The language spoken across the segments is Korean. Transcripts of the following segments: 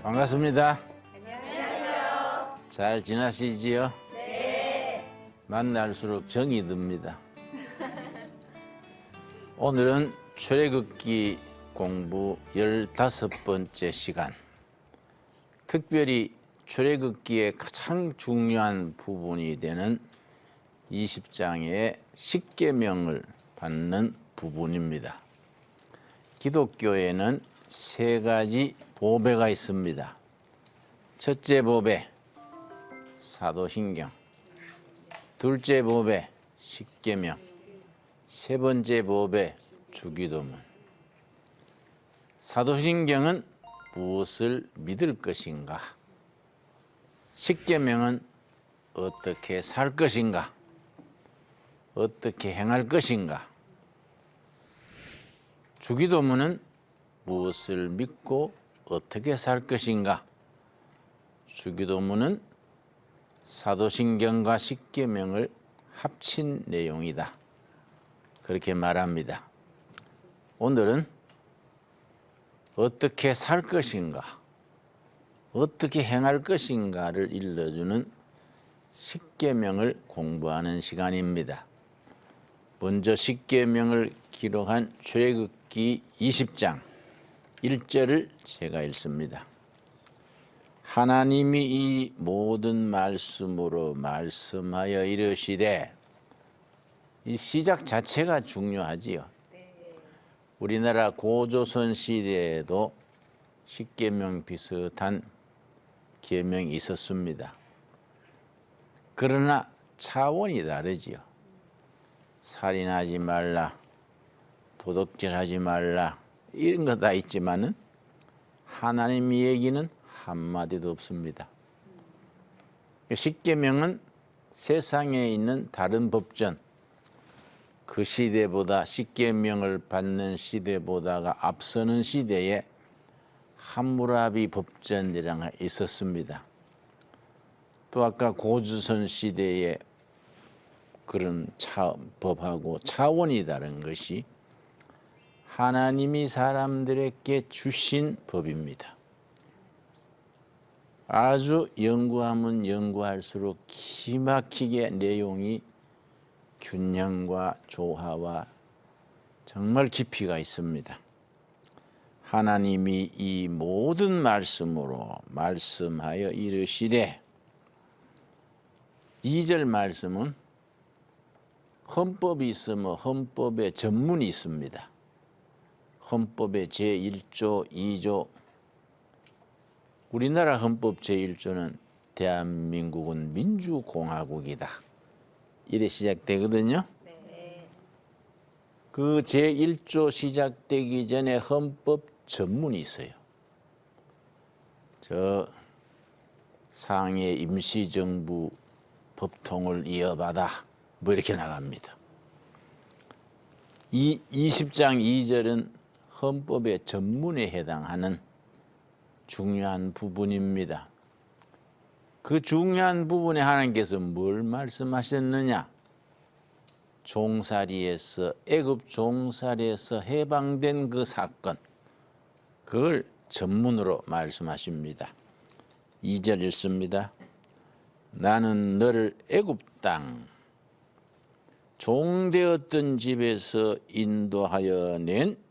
반갑습니다. 안녕하세요. 잘 지나시지요? 네. 만날수록 정이 듭니다. 오늘은 출애굽기 공부 15번째 시간. 특별히 출애굽기의 가장 중요한 부분이 되는 20장의 십계명을 받는 부분입니다. 기독교에는 세 가지 보배가 있습니다. 첫째 보배, 사도신경. 둘째 보배, 십계명. 세 번째 보배, 주기도문. 사도신경은 무엇을 믿을 것인가? 십계명은 어떻게 살 것인가? 어떻게 행할 것인가? 주기도문은 무엇을 믿고 어떻게 살 것인가? 주기도문은 사도신경과 십계명을 합친 내용이다. 그렇게 말합니다. 오늘은 어떻게 살 것인가, 어떻게 행할 것인가를 일러주는 십계명을 공부하는 시간입니다. 먼저 십계명을 기록한 출애굽기 20장 1절을 제가 읽습니다. 하나님이 이 모든 말씀으로 말씀하여 이르시되, 이 시작 자체가 중요하지요. 우리나라 고조선 시대에도 십계명 비슷한 계명이 있었습니다. 그러나 차원이 다르지요. 살인하지 말라, 도둑질하지 말라, 이런 거 다 있지만은 하나님 얘기는 한마디도 없습니다. 십계명은 세상에 있는 다른 법전, 그 시대보다 십계명을 받는 시대보다가 앞서는 시대에 함무라비 법전이라는 게 있었습니다. 또 아까 고조선 시대에 그런 법하고 차원이 다른 것이 하나님이 사람들에게 주신 법입니다. 아주 연구하면 연구할수록 기막히게 내용이 균형과 조화와 정말 깊이가 있습니다. 하나님이 이 모든 말씀으로 말씀하여 이르시되, 2절 말씀은 헌법이 있으면 헌법에 전문이 있습니다. 헌법의 제1조, 2조. 우리나라 헌법 제1조는 대한민국은 민주공화국이다. 이래 시작되거든요. 네. 그 제1조 시작되기 전에 헌법 전문이 있어요. 저 상해 임시정부 법통을 이어받아 뭐 이렇게 나갑니다. 이 20장 2절은 헌법의 전문에 해당하는 중요한 부분입니다. 그 중요한 부분에 하나님께서 뭘 말씀하셨느냐? 종살이에서, 애굽 종살이에서 해방된 그 사건, 그걸 전문으로 말씀하십니다. 2절 읽습니다. 나는 너를 애굽 땅 종되었던 집에서 인도하여 낸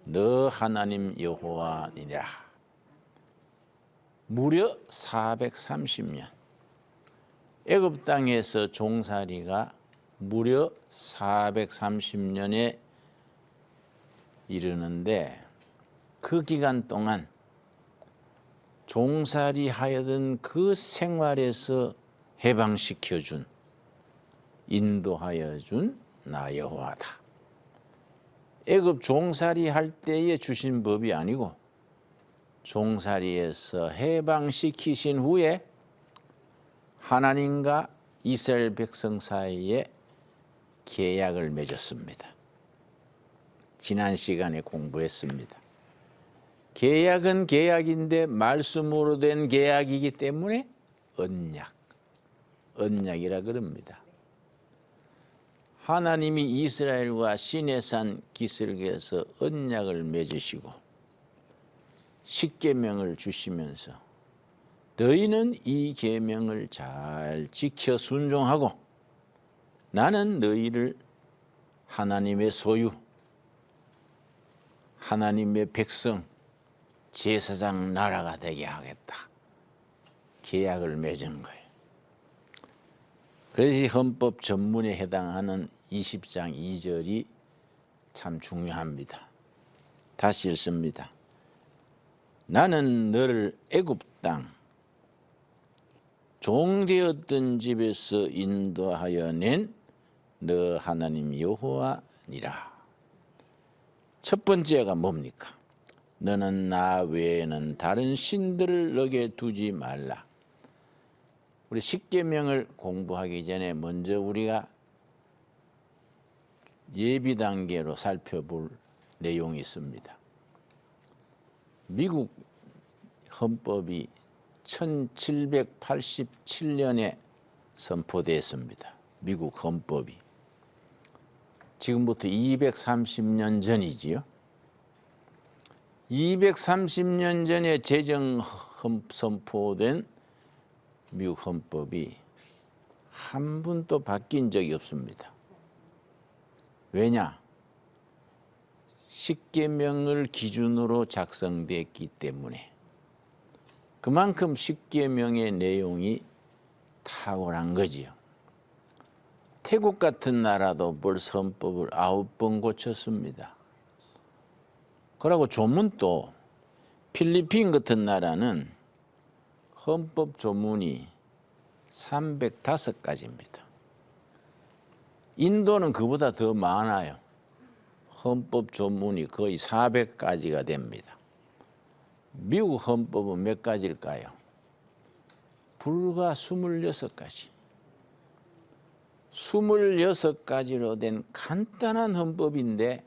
너 하나님 여호와니라. 무려 430년. 애굽 땅에서 종살이가 무려 430년에 이르는데, 그 기간 동안 종살이 하여던 그 생활에서 해방시켜준, 인도하여 준 나 여호와다. 애굽 종살이 할 때에 주신 법이 아니고 종살이에서 해방시키신 후에 하나님과 이스라엘 백성 사이에 계약을 맺었습니다. 지난 시간에 공부했습니다. 계약은 계약인데 말씀으로 된 계약이기 때문에 언약이라 그럽니다. 하나님이 이스라엘과 시내산 기슭에서 언약을 맺으시고 십계명을 주시면서 너희는 이 계명을 잘 지켜 순종하고 나는 너희를 하나님의 소유, 하나님의 백성, 제사장 나라가 되게 하겠다. 계약을 맺은 거예요. 그래서 헌법 전문에 해당하는 20장 2절이 참 중요합니다. 다시 읽습니다. 나는 너를 애굽 땅 종되었던 집에서 인도하여 낸 너 하나님 여호와니라. 첫 번째가 뭡니까? 너는 나 외에는 다른 신들을 너게 두지 말라. 우리 십계명을 공부하기 전에 먼저 우리가 예비 단계로 살펴볼 내용이 있습니다. 미국 헌법이 1787년에 선포됐습니다. 미국 헌법이. 지금부터 230년 전이지요. 230년 전에 제정 선포된 미국 헌법이 한 번도 바뀐 적이 없습니다. 왜냐? 십계명을 기준으로 작성됐기 때문에. 그만큼 십계명의 내용이 탁월한 거지요. 태국 같은 나라도 벌써 헌법을 9번 고쳤습니다. 그리고 조문도 필리핀 같은 나라는 헌법 조문이 305가지입니다. 인도는 그보다 더 많아요. 헌법 조문이 거의 400가지가 됩니다. 미국 헌법은 몇 가지일까요? 불과 26가지. 26가지로 된 간단한 헌법인데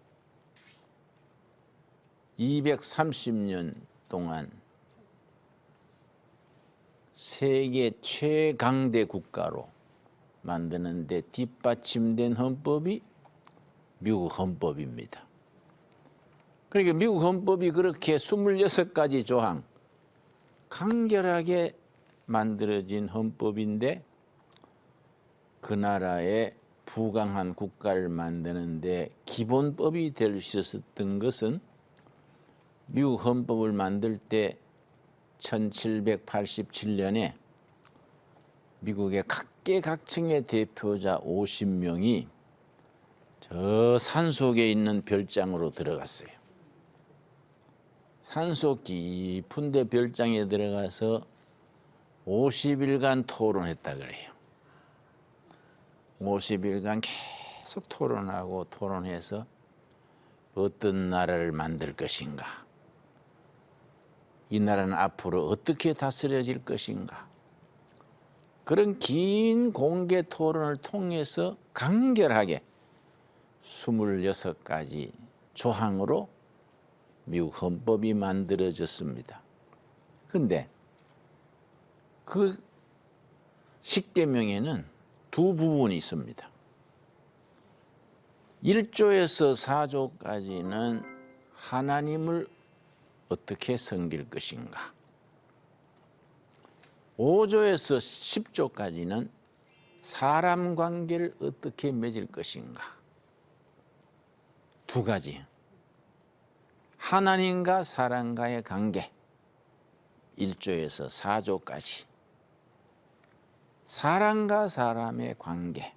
230년 동안 세계 최강대 국가로 만드는 데 뒷받침된 헌법이 미국 헌법입니다. 그러니까 미국 헌법이 그렇게 26가지 조항 간결하게 만들어진 헌법인데 그 나라의 부강한 국가를 만드는데 기본법이 될 수 있었던 것은 미국 헌법을 만들 때 1787년에 미국의 각계각층의 대표자 50명이 저 산속에 있는 별장으로 들어갔어요. 산속 깊은 데 별장에 들어가서 50일간 토론했다 그래요. 50일간 계속 토론하고 토론해서 어떤 나라를 만들 것인가, 이 나라는 앞으로 어떻게 다스려질 것인가, 그런 긴 공개 토론을 통해서 간결하게 26가지 조항으로 미국 헌법이 만들어졌습니다. 그런데 그 십계명에는 두 부분이 있습니다. 1조에서 4조까지는 하나님을 어떻게 섬길 것인가, 5조에서 10조까지는 사람 관계를 어떻게 맺을 것인가. 두 가지. 하나님과 사람과의 관계 1조에서 4조까지, 사람과 사람의 관계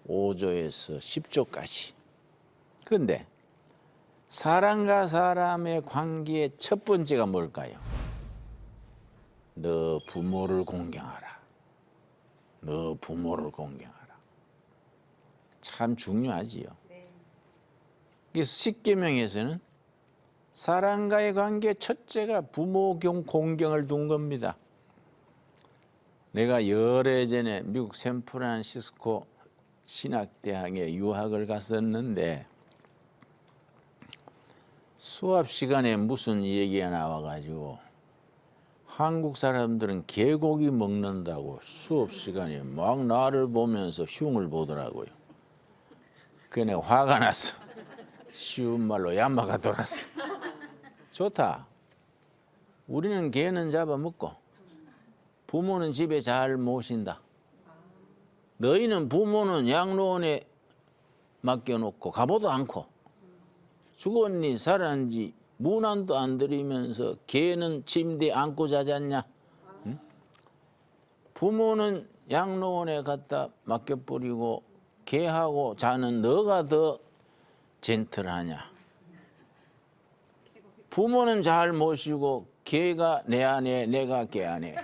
5조에서 10조까지. 그런데 사람과 사람의 관계의 첫 번째가 뭘까요? 너 부모를 공경하라. 너 부모를 공경하라. 참 중요하지요. 그래서 십계명에서는 사람과의 관계 첫째가 부모 공경을 둔 겁니다. 내가 열애 전에 미국 샌프란시스코 신학대학에 유학을 갔었는데 수업 시간에 무슨 얘기가 나와가지고 한국 사람들은 개고기 먹는다고 수업 시간에 막 나를 보면서 흉을 보더라고요. 그래 내가 화가 났어. 쉬운 말로 야마가 돌았어. 좋다. 우리는 개는 잡아먹고 부모는 집에 잘 모신다. 너희는 부모는 양로원에 맡겨놓고 가보도 않고 죽었니 살았는지 문안도 안 들이면서 개는 침대에 안고 자잖냐? 응? 부모는 양로원에 갖다 맡겨버리고 개하고 자는 너가 더 젠틀하냐? 부모는 잘 모시고 개가 내 안에 내가 개 안에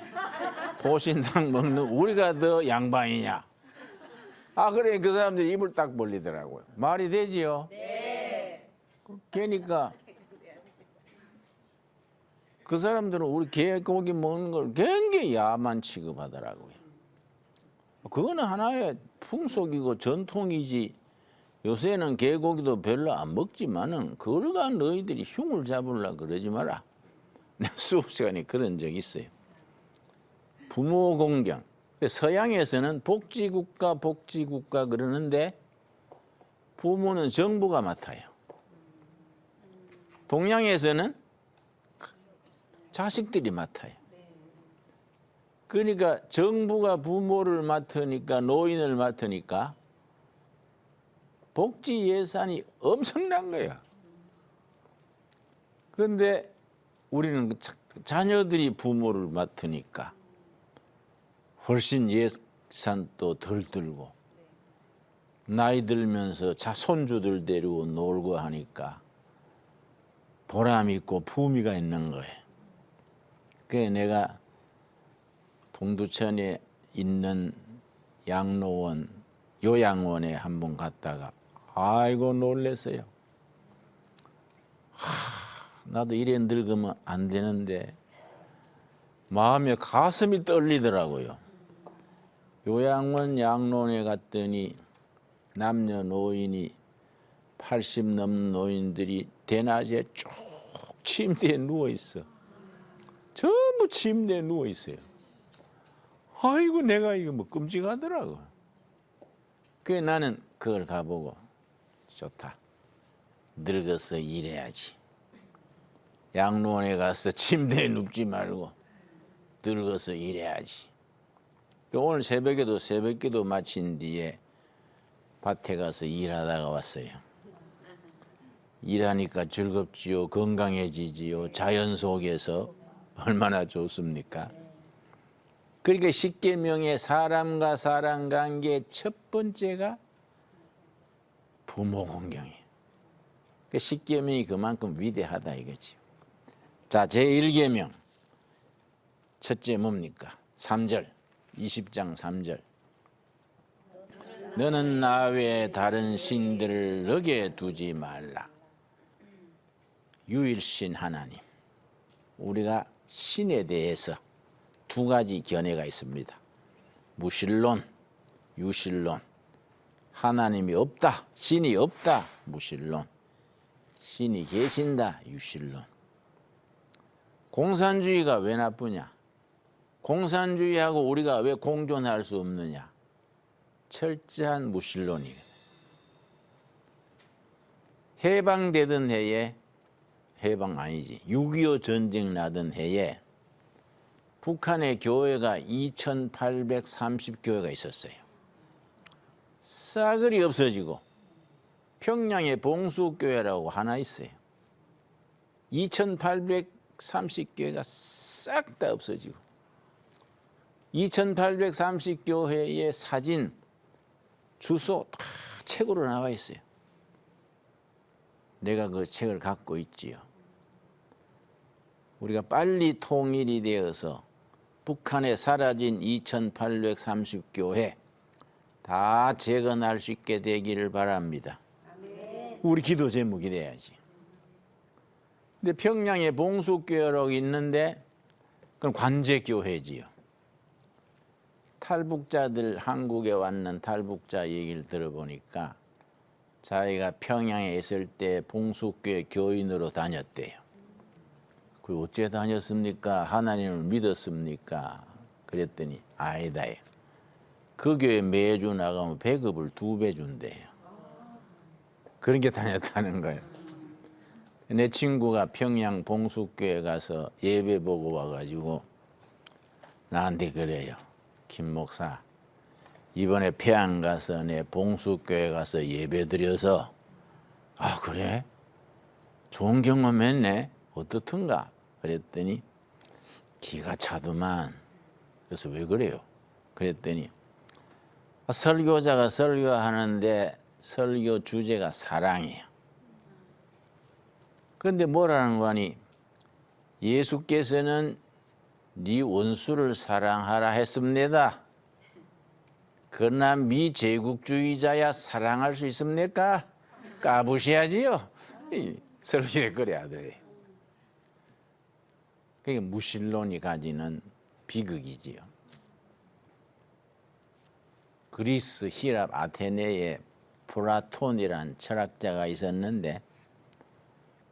보신탕 먹는 우리가 더 양반이냐? 아 그래 그 사람들이 입을 딱 벌리더라고요. 말이 되지요? 네. 개니까 그 사람들은 우리 개 고기 먹는 걸 굉장히 야만 취급하더라고요. 그거는 하나의 풍속이고 전통이지. 요새는 개고기도 별로 안 먹지만은 그걸 가 너희들이 흉을 잡으려 그러지 마라. 내가 수업 시간에 그런 적이 있어요. 부모 공경. 서양에서는 복지국가 그러는데 부모는 정부가 맡아요. 동양에서는 자식들이 맡아요. 그러니까 정부가 부모를 맡으니까 노인을 맡으니까 복지 예산이 엄청난 거야. 그런데 우리는 자녀들이 부모를 맡으니까 훨씬 예산도 덜 들고 나이 들면서 손주들 데리고 놀고 하니까 보람 있고 품위가 있는 거예요. 그래서 내가 동두천에 있는 양로원, 요양원에 한번 갔다가 아이고 놀랬어요. 나도 이래 늙으면 안 되는데 마음에 가슴이 떨리더라고요. 요양원 양로원에 갔더니 남녀노인이 80 넘는 노인들이 대낮에 쭉 침대에 누워있어. 전부 침대에 누워있어요. 아이고 내가 이거 뭐 끔찍하더라고. 그래 나는 그걸 가보고 좋다. 늙어서 일해야지. 양로원에 가서 침대에 눕지 말고 늙어서 일해야지. 오늘 새벽에도 새벽기도 마친 뒤에 밭에 가서 일하다가 왔어요. 일하니까 즐겁지요. 건강해지지요. 자연 속에서 얼마나 좋습니까? 그러니까 십계명의 사람과 사람 관계 첫 번째가 부모 공경이에요. 그러니까 십계명이 그만큼 위대하다 이거지. 자, 제1계명 첫째 뭡니까? 3절 20장 3절 너는 나 외에 다른 신들을 너게 두지 말라. 유일신 하나님. 우리가 신에 대해서 두 가지 견해가 있습니다. 무신론, 유신론. 하나님이 없다, 신이 없다, 무신론. 신이 계신다, 유신론. 공산주의가 왜 나쁘냐? 공산주의하고 우리가 왜 공존할 수 없느냐? 철저한 무신론이거든. 해방되던 해에, 해방 아니지, 6.25 전쟁 나던 해에 북한의 교회가 2,830교회가 있었어요. 싸그리 없어지고 평양에 봉수교회라고 하나 있어요. 2,830교회가 싹 다 없어지고 2,830교회의 사진, 주소 다 책으로 나와 있어요. 내가 그 책을 갖고 있지요. 우리가 빨리 통일이 되어서 북한에 사라진 2,830교회 다 재건할 수 있게 되기를 바랍니다. 아멘. 우리 기도 제목이 돼야지. 근데 평양에 봉수교회라고 있는데 그건 관제교회지요. 탈북자들 한국에 왔는 탈북자 얘기를 들어보니까 자기가 평양에 있을 때 봉수교회 교인으로 다녔대요. 그 어째 다녔습니까? 하나님을 믿었습니까? 그랬더니 아니다. 그 교회 매주 나가면 배급을 2배 준대요. 그런 게 다녔다는 거예요. 내 친구가 평양 봉숙교회 가서 예배 보고 와가지고 나한테 그래요. 김 목사, 이번에 평양 가서 내 봉숙교회 가서 예배 드려서 아 그래? 좋은 경험했네. 어떻든가? 그랬더니 기가 차더만. 그래서 왜 그래요? 그랬더니 설교자가 설교하는데 설교 주제가 사랑이에요. 그런데 뭐라는 거니? 예수께서는 네 원수를 사랑하라 했습니다. 그러나 미제국주의자야 사랑할 수 있습니까? 까부셔야지요. 설교에 그래야 돼. 그게 무신론이 가지는 비극이지요. 그리스, 히랍, 아테네에 플라톤이란 철학자가 있었는데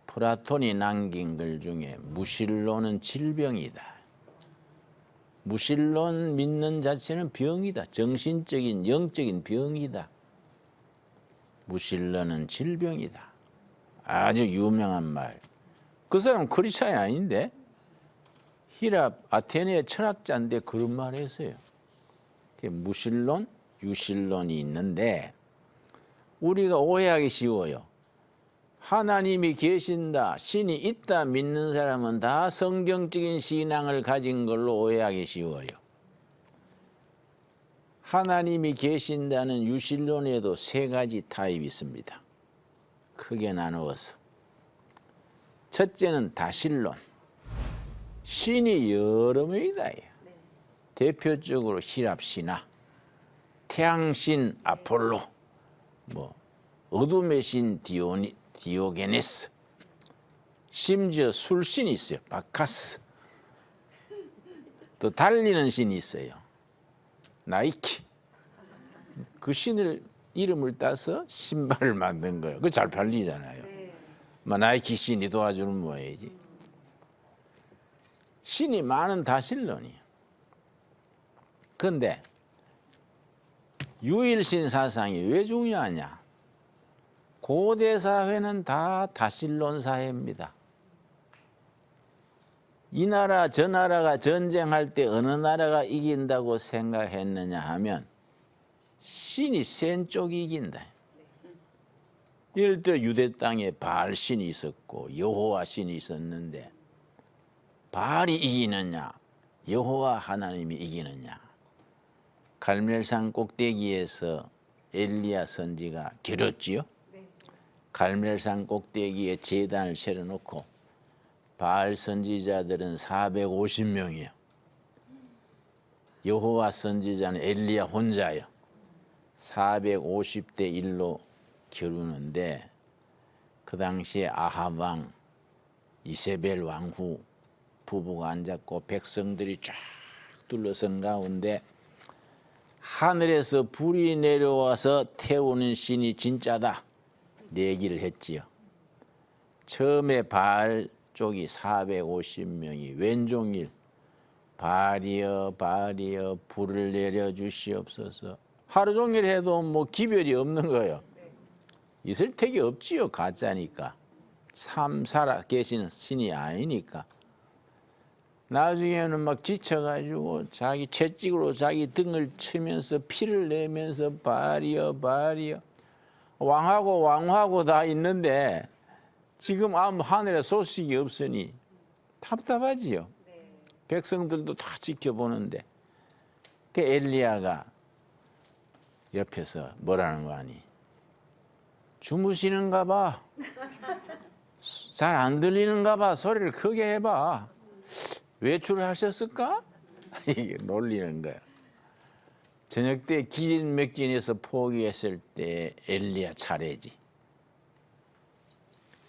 플라톤이 남긴 글 중에 무신론은 질병이다. 무신론 믿는 자체는 병이다. 정신적인 영적인 병이다. 무신론은 질병이다. 아주 유명한 말. 그 사람은 크리스찬이 아닌데 히랍 아테네 철학자인데 그런 말을 했어요. 무신론, 유신론이 있는데 우리가 오해하기 쉬워요. 하나님이 계신다, 신이 있다 믿는 사람은 다 성경적인 신앙을 가진 걸로 오해하기 쉬워요. 하나님이 계신다는 유신론에도 세 가지 타입이 있습니다. 크게 나누어서. 첫째는 다신론. 신이 여러 명이다. 대표적으로 히랍 신화, 태양신 아폴로, 어둠의 신 디오게네스, 심지어 술신이 있어요. 바카스. 또 달리는 신이 있어요. 나이키. 그 신을 이름을 따서 신발을 만든 거예요. 그거 잘 팔리잖아요. 나이키 신이 도와주는 모양이지. 신이 많은 다신론이에요. 그런데 유일신 사상이 왜 중요하냐? 고대 사회는 다 다신론 사회입니다. 이 나라 저 나라가 전쟁할 때 어느 나라가 이긴다고 생각했느냐 하면 신이 센 쪽이 이긴다. 예를 들어 유대 땅에 바알 신이 있었고 여호와 신이 있었는데 바알이 이기느냐 여호와 하나님이 이기느냐. 갈멜산 꼭대기에서 엘리야 선지가 겨뤘지요. 갈멜산 꼭대기에 제단을 세워놓고 바알 선지자들은 450명이에요. 여호와 선지자는 엘리야 혼자요. 450대 1로 겨루는데 그 당시에 아합 왕, 이세벨 왕후 부부가 앉았고 백성들이 쫙 둘러선 가운데 하늘에서 불이 내려와서 태우는 신이 진짜다 내기를 했지요. 처음에 바알 쪽이 450명이 왼종일 바알이여 바알이여 불을 내려주시옵소서. 하루 종일 해도 기별이 없는 거예요. 있을 택이 없지요. 가짜니까. 참 살아 계시는 신이 아니니까. 나중에는 막 지쳐가지고 자기 채찍으로 자기 등을 치면서 피를 내면서 바알이여 바알이여. 왕하고 왕후하고 다 있는데 지금 하늘에 소식이 없으니 답답하지요. 백성들도 다 지켜보는데 그 엘리야가 옆에서 뭐라는 거 아니? 주무시는가 봐. 잘 안 들리는가 봐. 소리를 크게 해봐. 외출을 하셨을까? 이게 놀리는 거야. 저녁 때 기진맥진해서 포기했을 때 엘리야 차례지.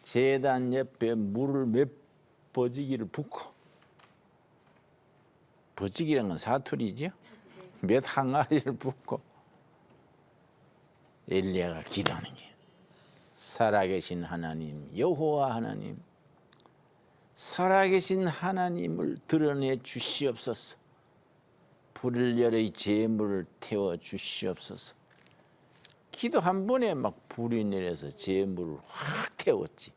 제단 옆에 물을 몇 버지기를 붓고, 버지기란 건 사투리죠. 몇 항아리를 붓고 엘리야가 기도하는 게 살아계신 하나님 여호와 하나님, 살아계신 하나님을 드러내 주시옵소서. 불을 열어 이 재물을 태워 주시옵소서. 기도 한 번에 막 불이 내려서 재물을 확 태웠지.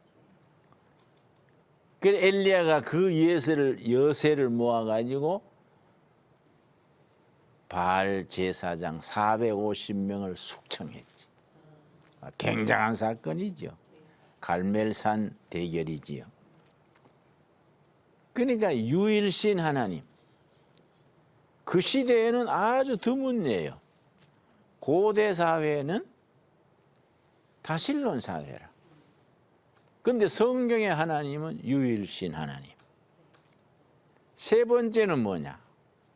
그래 엘리야가 그 여세를 모아가지고 바알 제사장 450명을 숙청했지. 굉장한 사건이죠. 갈멜산 대결이지요. 그러니까 유일신 하나님. 그 시대에는 아주 드문 예요. 고대 사회는 다실론 사회라. 근데 성경의 하나님은 유일신 하나님. 세 번째는 뭐냐?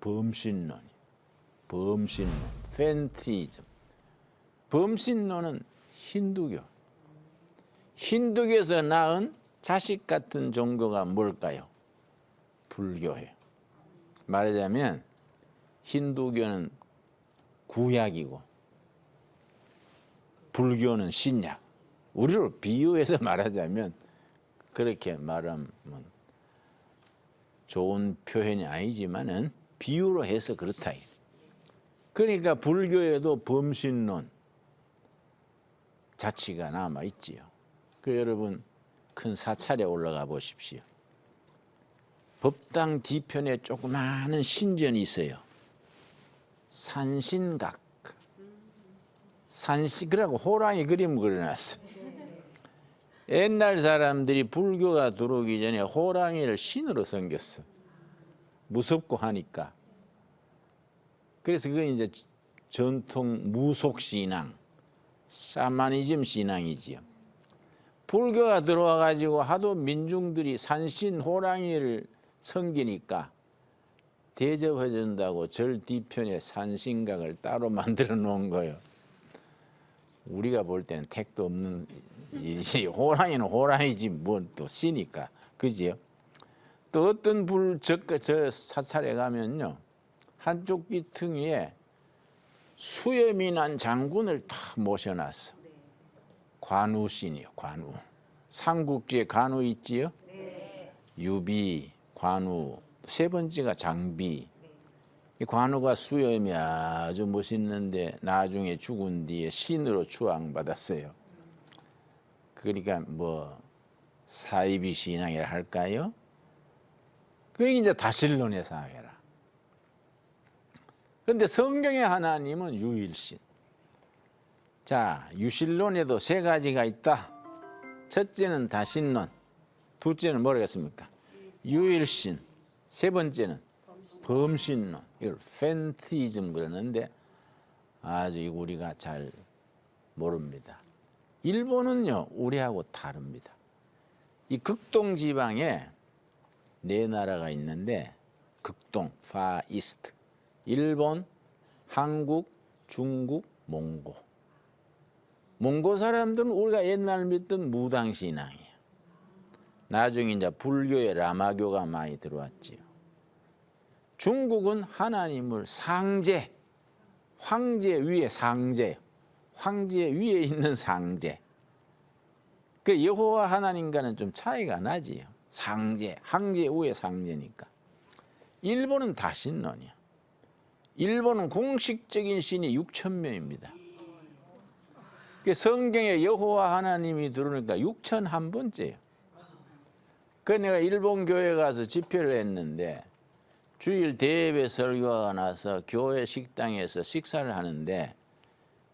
범신론. 범신론, 팬티즘. 범신론은 힌두교. 힌두교에서 낳은 자식 같은 종교가 뭘까요? 불교예요. 말하자면 힌두교는 구약이고 불교는 신약. 우리로 비유해서 말하자면 그렇게 말하면 좋은 표현이 아니지만은 비유로 해서 그렇다. 그러니까 불교에도 범신론 자취가 남아 있지요. 그 여러분 큰 사찰에 올라가 보십시오. 법당 뒤편에 조그마한 신전이 있어요. 산신각. 그러고 호랑이 그림 그려놨어. 옛날 사람들이 불교가 들어오기 전에 호랑이를 신으로 섬겼어. 무섭고 하니까. 그래서 그건 이제 전통 무속 신앙, 샤머니즘 신앙이지요. 불교가 들어와 가지고 하도 민중들이 산신 호랑이를 섬기니까 대접해 준다고 절 뒤편에 산신각을 따로 만들어 놓은 거예요. 우리가 볼 때는 택도 없는 일이지. 호랑이는 호랑이지 뭐 또 씨니까. 그지요? 또 어떤 저 사찰에 가면요. 한쪽 귀퉁이에 수염이 난 장군을 다 모셔놨어. 관우신이요, 관우. 삼국지에 관우 있지요? 유비, 관우. 세 번째가 장비. 이 관우가 수염이 아주 멋있는데 나중에 죽은 뒤에 신으로 추앙받았어요. 그러니까 뭐 사이비 신앙이라 할까요? 그게 이제 다실론의 사회라. 그런데 성경의 하나님은 유일신. 자, 유실론에도 세 가지가 있다. 첫째는 다신론, 둘째는 뭐라겠습니까? 유일신, 세 번째는 범신론. 이걸 팬티즘 그러는데 아주 이거 우리가 잘 모릅니다. 일본은요 우리하고 다릅니다. 이 극동 지방에 네 나라가 있는데 극동, 파이스트, 일본, 한국, 중국, 몽고. 몽고 사람들은 우리가 옛날 믿던 무당신앙이에요. 나중에 이제 불교에 라마교가 많이 들어왔지요. 중국은 하나님을 상제, 황제 위에 상제, 황제 위에 있는 상제. 그 여호와 하나님과는 좀 차이가 나지요. 상제, 황제 위에 상제니까. 일본은 다신론이야. 일본은 공식적인 신이 6,000명입니다. 성경에 여호와 하나님이 들어오니까 6,001번째예요. 그래서 내가 일본 교회 가서 집회를 했는데 주일 대예배 설교가 나서 교회 식당에서 식사를 하는데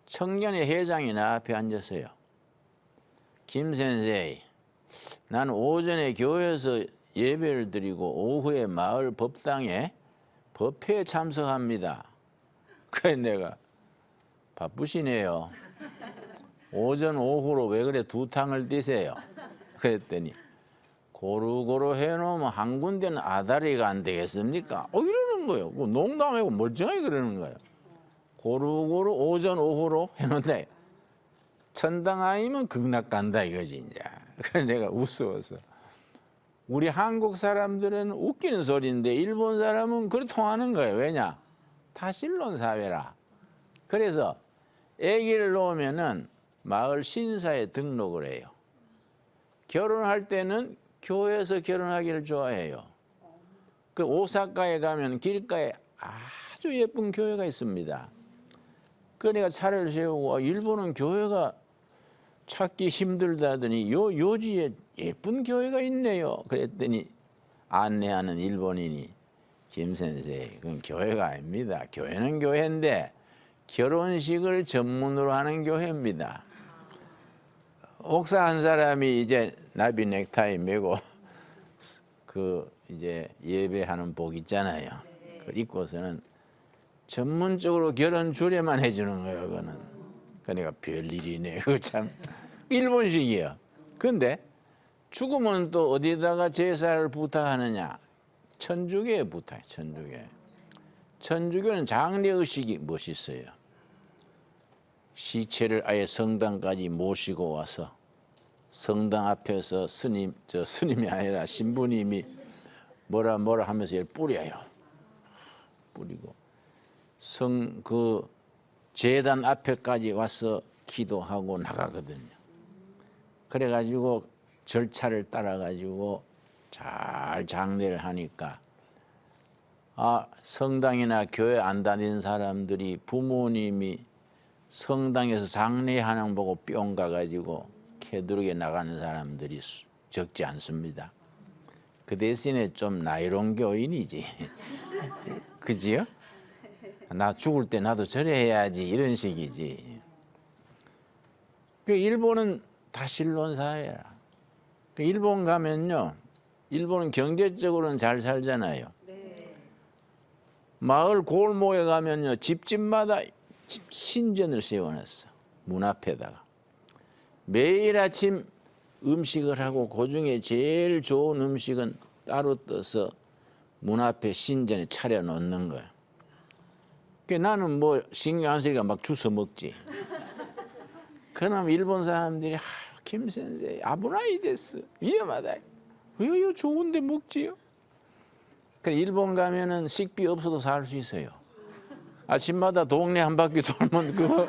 청년의 회장이 나 앞에 앉았어요. 김 선생, 나는 오전에 교회에서 예배를 드리고 오후에 마을 법당에 법회에 참석합니다. 그래 내가 바쁘시네요. 오전 오후로 왜 그래 두 탕을 뛰세요? 그랬더니 고루고루 해놓으면 한 군데는 아다리가 안 되겠습니까? 이러는 거예요. 농담하고 멀쩡하게 그러는 거예요. 고루고루 오전 오후로 해놓는다. 천당 아니면 극락 간다 이거지 이제. 그래서 내가 웃어서 우리 한국 사람들은 웃기는 소리인데 일본 사람은 그렇게 통하는 거예요. 왜냐? 다신론 사회라. 그래서 아기를 놓으면은 마을 신사에 등록을 해요. 결혼할 때는 교회에서 결혼하기를 좋아해요. 그 오사카에 가면 길가에 아주 예쁜 교회가 있습니다. 그 내가 차를 세우고 일본은 교회가 찾기 힘들다더니 요지에 예쁜 교회가 있네요. 그랬더니 안내하는 일본인이 김 선생, 그건 교회가 아닙니다. 교회는 교회인데 결혼식을 전문으로 하는 교회입니다. 옥사 한 사람이 이제 나비 넥타이 메고 그 이제 예배하는 복 있잖아요. 그걸 입고서는 전문적으로 결혼 주례만 해주는 거예요. 그거는. 그러니까 별일이네. 그거 참 일본식이에요. 근데 죽으면 또 어디다가 제사를 부탁하느냐? 천주교에 부탁해. 천주교에. 천주교는 장례의식이 멋있어요. 시체를 아예 성당까지 모시고 와서 성당 앞에서 스님이 아니라 신부님이 뭐라 하면서 뿌려요. 뿌리고 그 제단 앞에까지 와서 기도하고 나가거든요. 그래가지고 절차를 따라가지고 잘 장례를 하니까 성당이나 교회 안 다니는 사람들이 부모님이 성당에서 장례하는 거 보고 뿅 가가지고 캐두르게 나가는 사람들이 적지 않습니다. 그 대신에 좀 나이로운 교인이지. 그지요? 나 죽을 때 나도 절해야지 이런 식이지. 그 일본은 다신론 사회야. 그 일본 가면요, 일본은 경제적으로는 잘 살잖아요. 네. 마을 골목에 가면요, 집집마다 신전을 세워놨어. 문 앞에다가. 매일 아침 음식을 하고 그중에 제일 좋은 음식은 따로 떠서 문 앞에 신전에 차려놓는 거야. 나는 뭐 신경 안 쓰니까 막 주워 먹지. 그럼 일본 사람들이 김 선생 아부나이 데스 위험하다. 왜요? 좋은데 먹지요? 그래 일본 가면은 식비 없어도 살 수 있어요. 아침마다 동네 한 바퀴 돌면 그거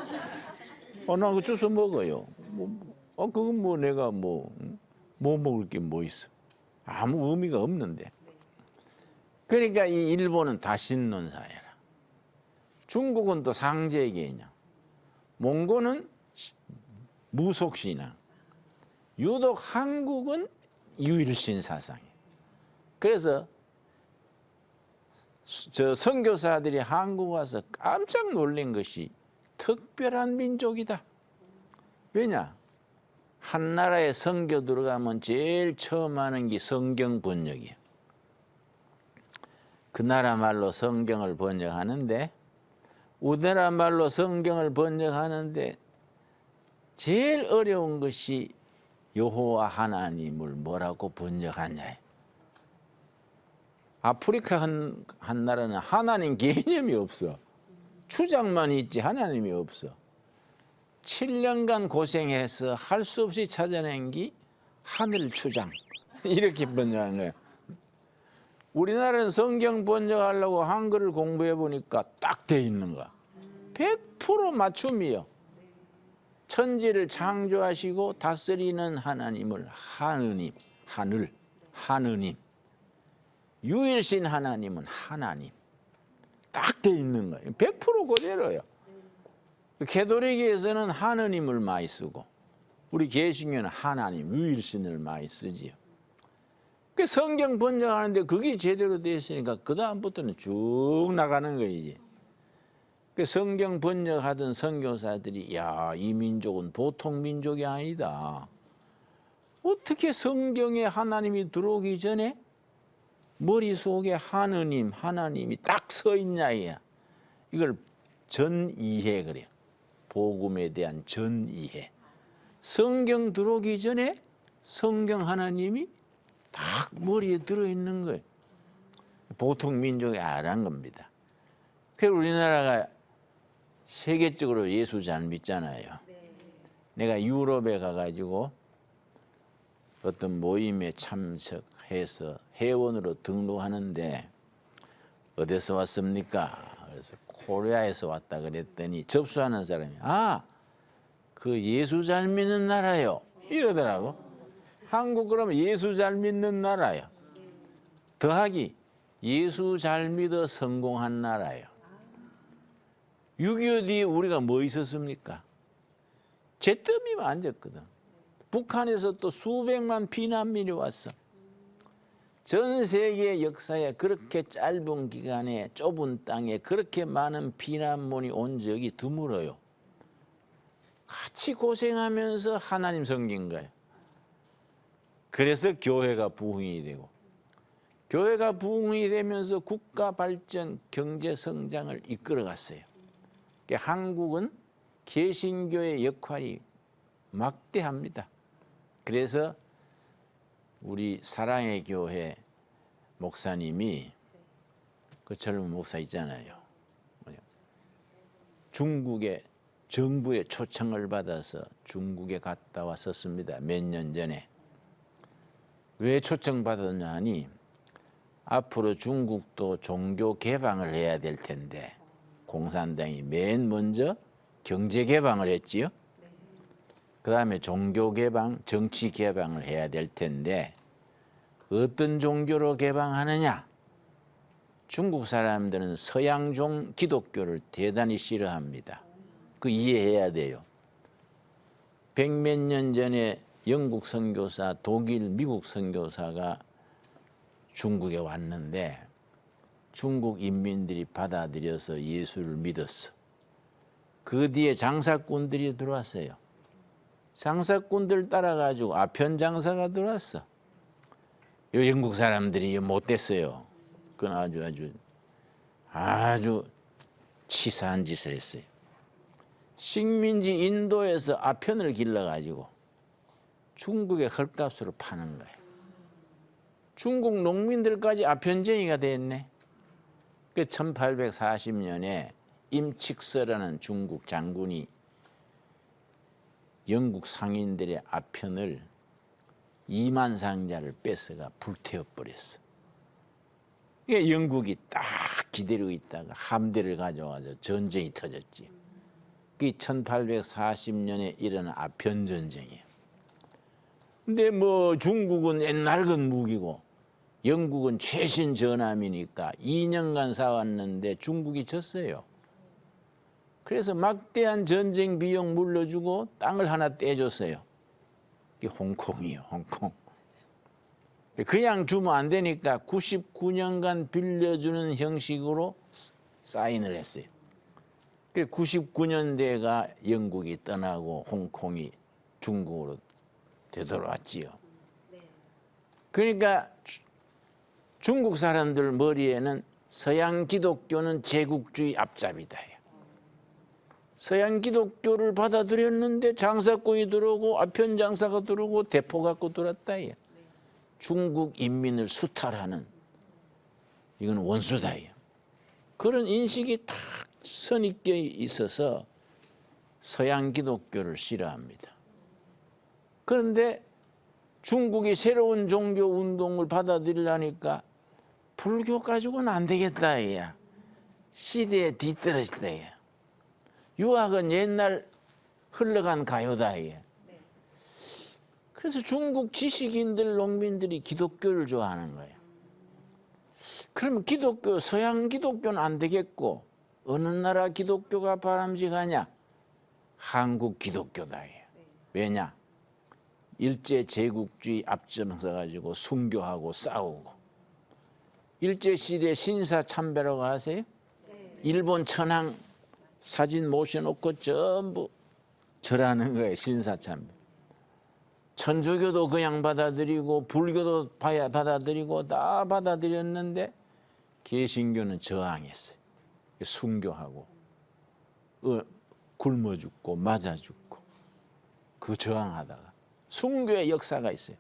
나 그거 주워 먹어요. 그건 뭐 내가 뭐 먹을 게 뭐 있어? 아무 의미가 없는데. 그러니까 이 일본은 다신론 사회라. 중국은 또 상제 개념. 몽골은 무속신앙. 유독 한국은 유일신 사상이에요. 그래서 저 선교사들이 한국 와서 깜짝 놀란 것이 특별한 민족이다. 왜냐? 한 나라에 선교 들어가면 제일 처음 하는 게 성경 번역이에요. 그 나라 말로 성경을 번역하는데 우리나라 말로 성경을 번역하는데 제일 어려운 것이 여호와 하나님을 뭐라고 번역하냐. 아프리카 한 나라는 하나님 개념이 없어. 추장만 있지 하나님이 없어. 7년간 고생해서 할 수 없이 찾아낸 게 하늘 추장. 이렇게 번역한 거예요. 우리나라는 성경 번역하려고 한글을 공부해 보니까 딱 돼 있는 거야. 100% 맞춤이요. 천지를 창조하시고 다스리는 하나님을 하느님, 하느님. 유일신 하나님은 하나님. 딱 돼 있는 거예요. 100% 그대로예요. 개도릭에서는 하느님을 많이 쓰고 우리 개신교는 하나님, 유일신을 많이 쓰지요. 그 성경 번역하는데 그게 제대로 되어 있으니까 그 다음부터는 쭉 나가는 거이지. 그 성경 번역하던 선교사들이 이 민족은 보통 민족이 아니다. 어떻게 성경에 하나님이 들어오기 전에 머릿속에 하나님이 딱 서 있냐 이야. 이걸 전이해 그래요. 복음에 대한 전이해. 성경 들어오기 전에 성경 하나님이 딱 머리에 들어있는 거예요. 보통 민족이 안 겁니다. 그래서 우리나라가 세계적으로 예수 잘 믿잖아요. 내가 유럽에 가가지고 어떤 모임에 참석해서 회원으로 등록하는데 어디서 왔습니까? 그래서 코리아에서 왔다 그랬더니 접수하는 사람이 그 예수 잘 믿는 나라요 이러더라고. 한국 그러면 예수 잘 믿는 나라요. 더하기 예수 잘 믿어 성공한 나라요. 6.25 뒤에 우리가 뭐 있었습니까? 잿더미만 앉았거든. 북한에서 또 수백만 피난민이 왔어. 전 세계 역사에 그렇게 짧은 기간에 좁은 땅에 그렇게 많은 피난민이 온 적이 드물어요. 같이 고생하면서 하나님 섬긴 거예요. 그래서 교회가 부흥이 되고, 교회가 부흥이 되면서 국가 발전, 경제 성장을 이끌어갔어요. 그러니까 한국은 개신교의 역할이 막대합니다. 그래서 우리 사랑의 교회 목사님이, 그 젊은 목사 있잖아요, 중국의 정부의 초청을 받아서 중국에 갔다 왔었습니다. 몇 년 전에. 왜 초청받았냐 하니 앞으로 중국도 종교 개방을 해야 될 텐데 공산당이 맨 먼저 경제 개방을 했지요. 그 다음에 종교 개방, 정치 개방을 해야 될 텐데 어떤 종교로 개방하느냐? 중국 사람들은 서양종 기독교를 대단히 싫어합니다. 그 이해해야 돼요. 백몇 년 전에 영국 선교사, 독일, 미국 선교사가 중국에 왔는데 중국 인민들이 받아들여서 예수를 믿었어. 그 뒤에 장사꾼들이 들어왔어요. 장사꾼들 따라가지고 아편 장사가 들어왔어. 요 영국 사람들이 못됐어요. 그건 아주 치사한 짓을 했어요. 식민지 인도에서 아편을 길러가지고 중국에 헐값으로 파는 거예요. 중국 농민들까지 아편쟁이가 됐네. 그 1840년에 임칙서라는 중국 장군이 영국 상인들의 아편을 2만 상자를 뺏어가 불태워버렸어. 이게 영국이 딱 기다리고 있다가 함대를 가져와서 전쟁이 터졌지. 그게 1840년에 일어난 아편 전쟁이에요. 근데 뭐 중국은 옛날 건 무기고 영국은 최신 전함이니까 2년간 싸웠는데 중국이 졌어요. 그래서 막대한 전쟁 비용 물려주고 땅을 하나 떼줬어요. 이게 홍콩이에요, 홍콩. 그냥 주면 안 되니까 99년간 빌려주는 형식으로 사인을 했어요. 99년대가 영국이 떠나고 홍콩이 중국으로 되돌아왔지요. 그러니까 중국 사람들 머리에는 서양 기독교는 제국주의 앞잡이다. 서양 기독교를 받아들였는데 장사꾼이 들어오고 아편 장사가 들어오고 대포 갖고 들어왔다. 중국 인민을 수탈하는, 이건 원수다. 그런 인식이 딱 선입견 있어서 서양 기독교를 싫어합니다. 그런데 중국이 새로운 종교 운동을 받아들이려니까 불교 가지고는 안 되겠다. 야. 시대에 뒤떨어졌다. 야. 유학은 옛날 흘러간 가요다. 야. 그래서 중국 지식인들, 농민들이 기독교를 좋아하는 거예요. 그러면 기독교, 서양 기독교는 안 되겠고 어느 나라 기독교가 바람직하냐? 한국 기독교다. 왜냐? 일제 제국주의 앞점서 가지고 순교하고 싸우고, 일제 시대 신사 참배라고 아세요? 일본 천황 사진 모셔놓고 전부 절하는 거예요. 신사 참배. 천주교도 그냥 받아들이고 불교도 받아들이고 다 받아들였는데 개신교는 저항했어요. 순교하고 굶어 죽고 맞아 죽고 그 저항하다가 순교의 역사가 있어요.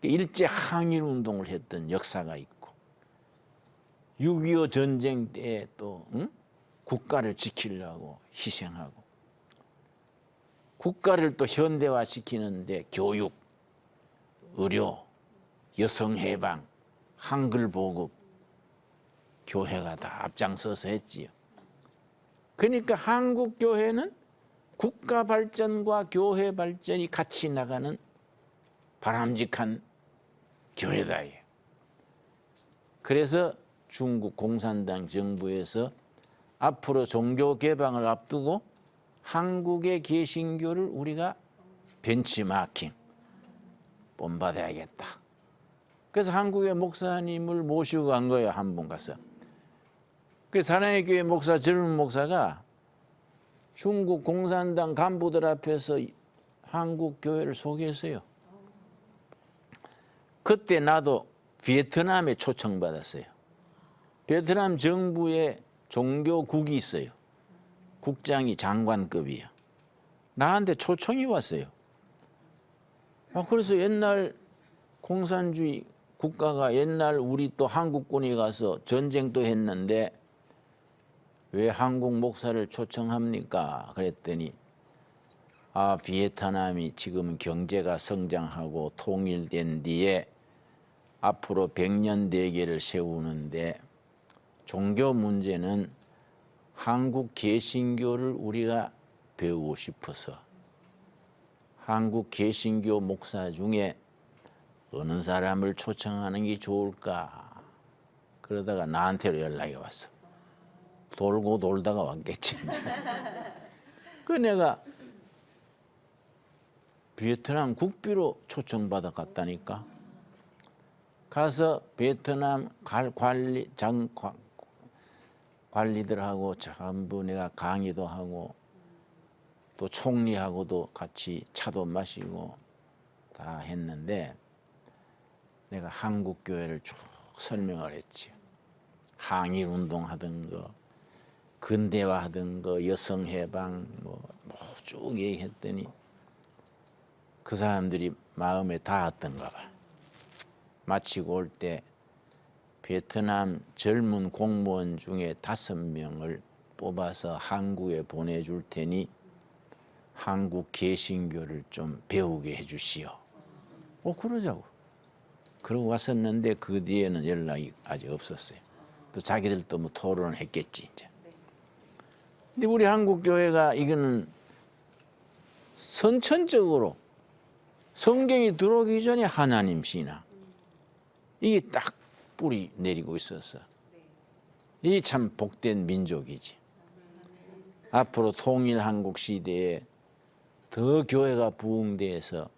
일제 항일 운동을 했던 역사가 있고 6.25 전쟁 때 또 국가를 지키려고 희생하고 국가를 또 현대화시키는데 교육, 의료, 여성 해방, 한글 보급, 교회가 다 앞장서서 했지요. 그러니까 한국 교회는 국가 발전과 교회 발전이 같이 나가는 바람직한 교회다. 그래서 중국 공산당 정부에서 앞으로 종교 개방을 앞두고 한국의 개신교를 우리가 벤치마킹 본받아야겠다. 그래서 한국의 목사님을 모시고 간 거예요. 한 분 가서. 그 사랑의 교회 목사, 젊은 목사가 중국 공산당 간부들 앞에서 한국 교회를 소개했어요. 그때 나도 베트남에 초청받았어요. 베트남 정부에 종교국이 있어요. 국장이 장관급이에요. 나한테 초청이 왔어요. 그래서 옛날 공산주의 국가가 옛날 우리 또 한국군이 가서 전쟁도 했는데 왜 한국 목사를 초청합니까? 그랬더니 베트남이 지금 경제가 성장하고 통일된 뒤에 앞으로 100년 대계를 세우는데 종교 문제는 한국 개신교를 우리가 배우고 싶어서 한국 개신교 목사 중에 어느 사람을 초청하는 게 좋을까? 그러다가 나한테로 연락이 왔어. 돌고 돌다가 왔겠지. 그 내가 베트남 국비로 초청받아 갔다니까. 가서 베트남 관리들하고 전부 내가 강의도 하고 또 총리하고도 같이 차도 마시고 다 했는데 내가 한국 교회를 쭉 설명을 했지. 항일 운동하던 거, 근대화하던 거, 여성 해방 쭉 얘기했더니 그 사람들이 마음에 닿았던가 봐. 마치고 올 때 베트남 젊은 공무원 중에 5명을 뽑아서 한국에 보내줄 테니 한국 개신교를 좀 배우게 해주시오. 그러자고. 그러고 왔었는데 그 뒤에는 연락이 아직 없었어요. 또 자기들도 뭐 토론을 했겠지 이제. 근데 우리 한국 교회가 이거는 선천적으로 성경이 들어오기 전에 하나님 신앙 이게 딱 뿌리 내리고 있었어. 이게 참 복된 민족이지. 앞으로 통일 한국 시대에 더 교회가 부흥돼서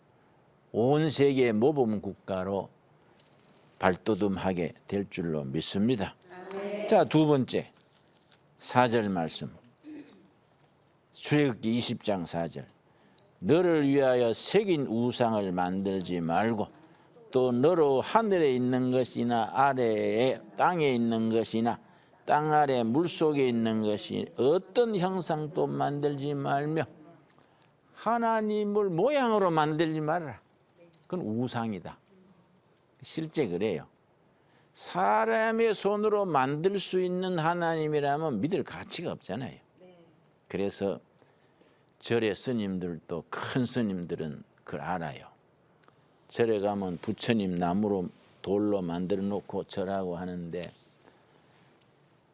온 세계 모범 국가로 발돋움하게 될 줄로 믿습니다. 자, 두 번째 4절 말씀. 출애굽기 20장 4절. 너를 위하여 새긴 우상을 만들지 말고 또 너로 하늘에 있는 것이나 아래에 땅에 있는 것이나 땅 아래 물속에 있는 것이 어떤 형상도 만들지 말며 하나님을 모양으로 만들지 말아라. 그건 우상이다. 실제 그래요. 사람의 손으로 만들 수 있는 하나님이라면 믿을 가치가 없잖아요. 그래서 절의 스님들도 큰 스님들은 그걸 알아요. 절에 가면 부처님 나무로 돌로 만들어 놓고 절하고 하는데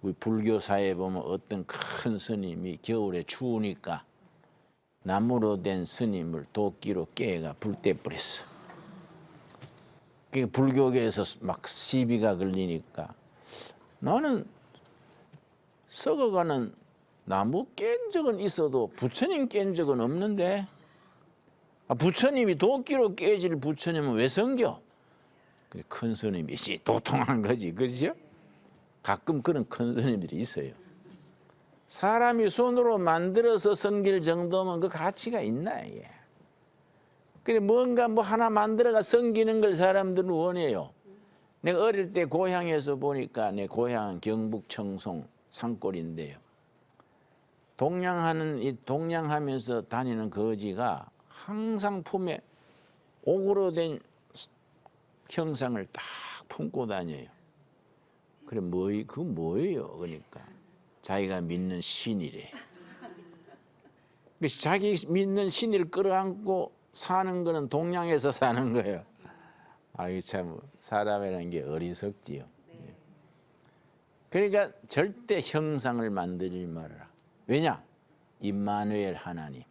우리 불교사에 보면 어떤 큰 스님이 겨울에 추우니까 나무로 된 스님을 도끼로 깨가 불때 뿌렸어. 불교계에서 막 시비가 걸리니까 나는 썩어가는 나무 깬 적은 있어도 부처님 깬 적은 없는데 부처님이 도끼로 깨질 부처님은 왜 섬겨? 큰 스님이지 도통한 거지, 그렇죠? 가끔 그런 큰 스님들이 있어요. 사람이 손으로 만들어서 섬길 정도면 그 가치가 있나 이게. 그래 뭔가 하나 만들어가 섬기는 걸 사람들은 원해요. 내가 어릴 때 고향에서 보니까 내 고향 경북 청송 산골인데요. 동냥하면서 다니는 거지가 항상 품에 옥으로 된 형상을 딱 품고 다녀요. 그래 그거 뭐예요? 그러니까 자기가 믿는 신이래. 자기 믿는 신을 끌어안고 사는 거는 동양에서 사는 거예요. 아이 참 사람이라는 게 어리석지요. 그러니까 절대 형상을 만들지 말아라. 왜냐? 임마누엘 하나님.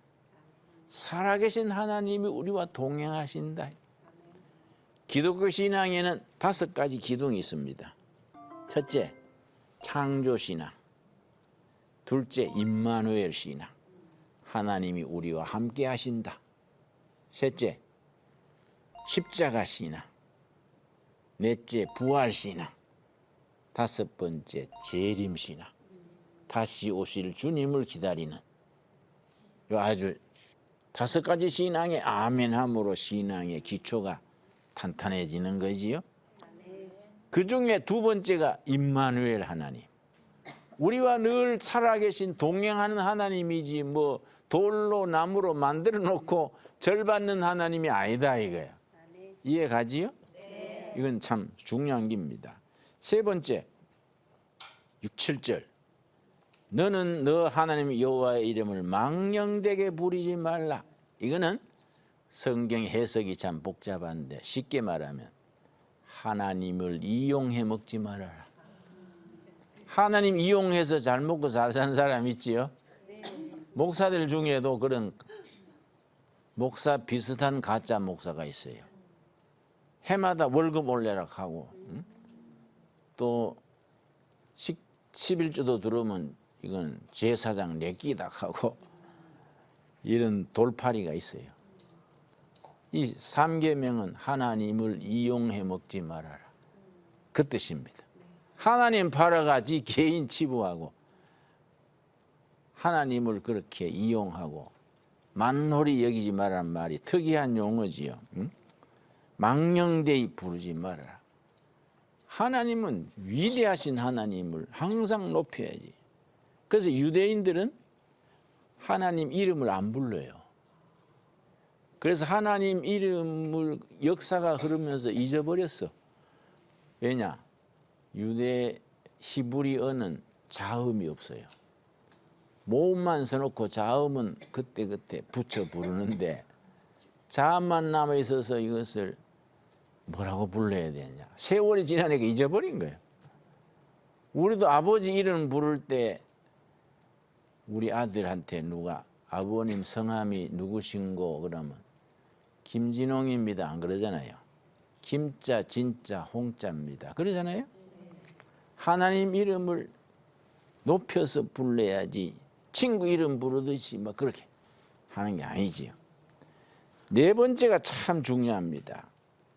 살아계신 하나님이 우리와 동행하신다. 기독교 신앙에는 5가지 기둥이 있습니다. 첫째, 창조 신앙. 둘째, 임마누엘 신앙. 하나님이 우리와 함께 하신다. 셋째, 십자가 신앙. 넷째, 부활 신앙. 다섯 번째, 재림 신앙. 다시 오실 주님을 기다리는 요 아주 다섯 가지 신앙의 아멘함으로 신앙의 기초가 탄탄해지는 거지요. 그 중에 두 번째가 임마누엘 하나님. 우리와 늘 살아계신 동행하는 하나님이지 뭐 돌로 나무로 만들어 놓고 절 받는 하나님이 아니다 이거야. 이해 가지요? 이건 참 중요한 겁니다. 세 번째, 6, 7절. 너는 너 하나님 여호와의 이름을 망령되게 부리지 말라. 이거는 성경 해석이 참 복잡한데 쉽게 말하면 하나님을 이용해 먹지 말아라. 하나님 이용해서 잘 먹고 잘 사는 사람 있지요? 목사들 중에도 그런 목사 비슷한 가짜 목사가 있어요. 해마다 월급 올려라 하고 또 11조도 들어오면 이건 제사장 내끼다 하고 이런 돌팔이가 있어요. 이 3계명은 하나님을 이용해 먹지 말아라. 그 뜻입니다. 하나님 팔아가지 개인 치부하고 하나님을 그렇게 이용하고 만홀히 여기지 말라는 말이 특이한 용어지요. 망령되이 부르지 말아라. 하나님은 위대하신 하나님을 항상 높여야지. 그래서 유대인들은 하나님 이름을 안 불러요. 그래서 하나님 이름을 역사가 흐르면서 잊어버렸어. 왜냐? 유대 히브리어는 자음이 없어요. 모음만 써놓고 자음은 그때그때 붙여 부르는데 자음만 남아 있어서 이것을 뭐라고 불러야 되냐. 세월이 지나니까 잊어버린 거예요. 우리도 아버지 이름 부를 때 우리 아들한테 누가 아버님 성함이 누구신고 그러면 김진홍입니다 안 그러잖아요. 김자 진짜 홍자입니다 그러잖아요. 하나님 이름을 높여서 불러야지 친구 이름 부르듯이 막 그렇게 하는 게 아니지요. 네 번째가 참 중요합니다.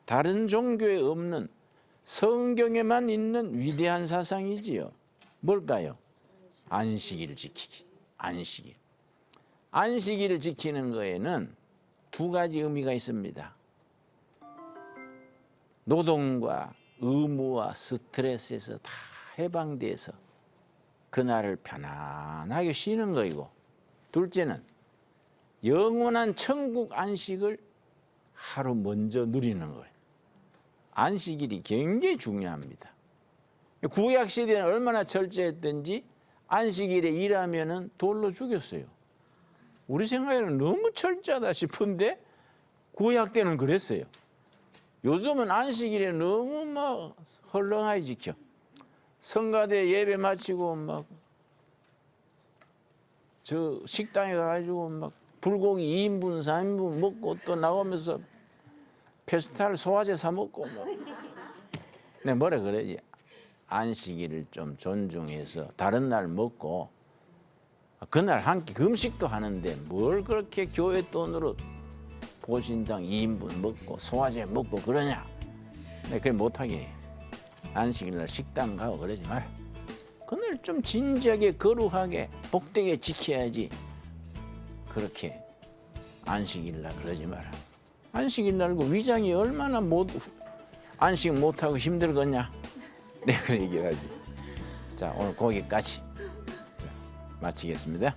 다른 종교에 없는 성경에만 있는 위대한 사상이지요. 뭘까요? 안식일을 지키기. 안식일. 안식일을 지키는 거에는 두 가지 의미가 있습니다. 노동과 의무와 스트레스에서 다 해방돼서 그날을 편안하게 쉬는 거이고, 둘째는 영원한 천국 안식을 하루 먼저 누리는 거예요. 안식일이 굉장히 중요합니다. 구약 시대는 얼마나 철저했든지 안식일에 일하면은 돌로 죽였어요. 우리 생각에는 너무 철저하다 싶은데 구약 때는 그랬어요. 요즘은 안식일에 너무 막 헐렁하게 지켜. 성가대 예배 마치고 막 저 식당에 가가지고 막 불고기 2인분, 3인분 먹고 또 나오면서 페스탈 소화제 사 먹고 뭐. 내 뭐라 그러지? 안식일을 좀 존중해서 다른 날 먹고 그날 한 끼 금식도 하는데 뭘 그렇게 교회 돈으로 보신당 2인분 먹고 소화제 먹고 그러냐? 내가 그걸 못하게 해. 안식일날 식당 가고 그러지 마라. 그날 좀 진지하게 거룩하게 복되게 지켜야지. 그렇게 안식일날 그러지 마라. 안식일날 그 위장이 얼마나 안식 못하고 힘들겠냐? 내가 그런 얘기하지. 자, 오늘 거기까지 마치겠습니다.